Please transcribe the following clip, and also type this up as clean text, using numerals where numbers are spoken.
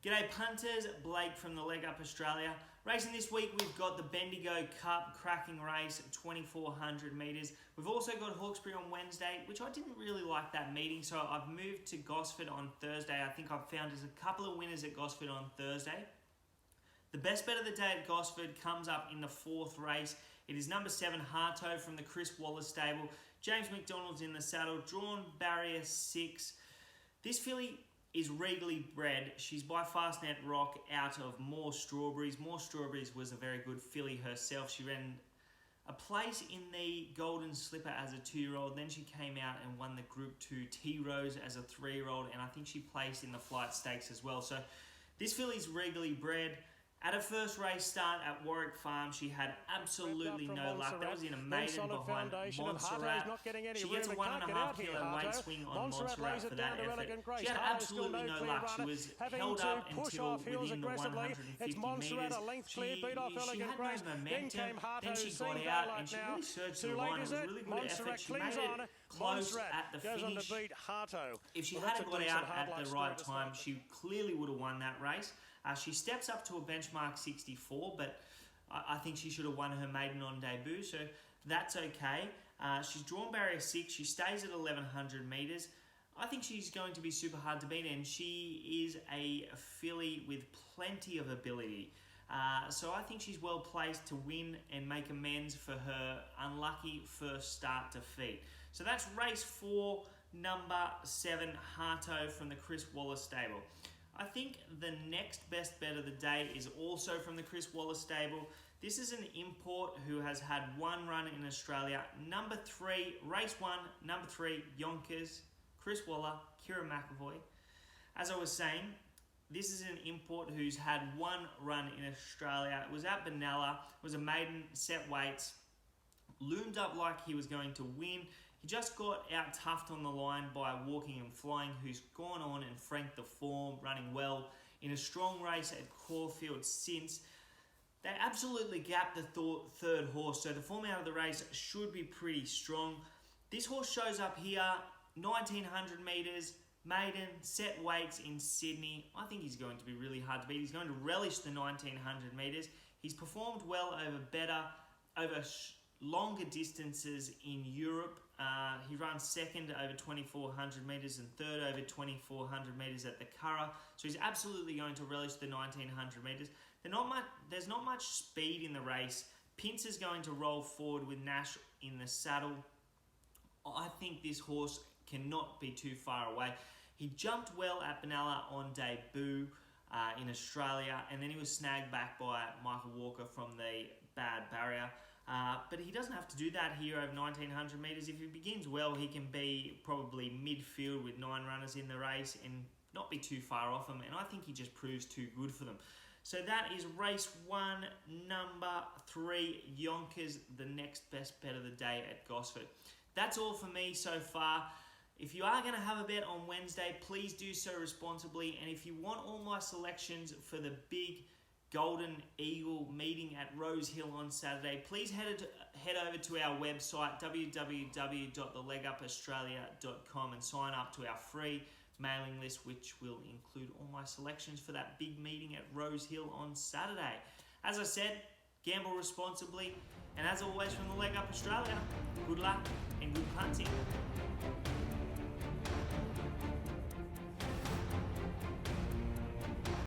G'day punters, Blake from the Leg Up Australia. Racing this week, we've got the Bendigo Cup cracking race, 2,400 metres. We've also got Hawkesbury on Wednesday, which I didn't really like that meeting, so I've moved to Gosford on Thursday. I think I've found there's a couple of winners at Gosford on Thursday. The best bet of the day at Gosford comes up in the fourth race. It is number 7, HARTO from the Chris Wallace stable. James McDonald's in the saddle, drawn barrier 6. This filly is regally bred. She's by Fastnet Rock out of More Strawberries. More Strawberries was a very good filly herself. She ran a place in the Golden Slipper as a 2-year-old. Then she came out and won the Group 2 T-Rose as a 3-year-old. And I think she placed in the Flight Stakes as well. So this filly's regally bred. At her first race start at Warwick Farm, she had absolutely no luck. That was in a maiden behind Montserrat. She gets a 1.5 kilo weight swing on Montserrat for that effort. She had absolutely no luck. She was held up until within the 150 metres. She had no momentum, then she got out and she really surged to the line. It was a really good effort. She made it close at the finish. If she hadn't got out at the right time, she clearly would have won that race. She steps up to a benchmark 64, but I think she should have won her maiden on debut, so that's okay. She's drawn barrier 6. She stays at 1,100 metres. I think she's going to be super hard to beat, and she is a filly with plenty of ability. So I think she's well placed to win and make amends for her unlucky first start defeat. So that's race 4, number 7, HARTO from the Chris Wallace stable. I think the next best bet of the day is also from the Chris Wallace stable. This is an import who has had one run in Australia. Number 3, race 1, number 3, Yonkers, Chris Waller, Kira McAvoy. As I was saying, this is an import who's had one run in Australia. It was at Benalla. It was a maiden, set weights. Loomed up like he was going to win. He just got out-toughed on the line by Walking and Flying, who's gone on and franked the form, running well in a strong race at Caulfield since. They absolutely gapped the third horse, so the form out of the race should be pretty strong. This horse shows up here, 1,900 metres, maiden, set weights in Sydney. I think he's going to be really hard to beat. He's going to relish the 1,900 metres. He's performed well over longer distances in Europe. He runs second over 2,400 metres and third over 2,400 metres at the Curragh. So he's absolutely going to relish the 1,900 metres. There's not much speed in the race. Pince is going to roll forward with Nash in the saddle. I think this horse cannot be too far away. He jumped well at Benalla on debut in Australia, and then he was snagged back by Michael Walker from the bad barrier. But he doesn't have to do that here over 1,900 metres. If he begins well, he can be probably midfield with 9 runners in the race and not be too far off them. And I think he just proves too good for them. So that is race 1, number 3, Yonkers, the next best bet of the day at Gosford. That's all for me so far. If you are going to have a bet on Wednesday, please do so responsibly. And if you want all my selections for the big Golden Eagle meeting at Rose Hill on Saturday, please head over to our website www.thelegupaustralia.com and sign up to our free mailing list, which will include all my selections for that big meeting at Rose Hill on Saturday. As I said, gamble responsibly, and as always from the Leg Up Australia, good luck and good punting.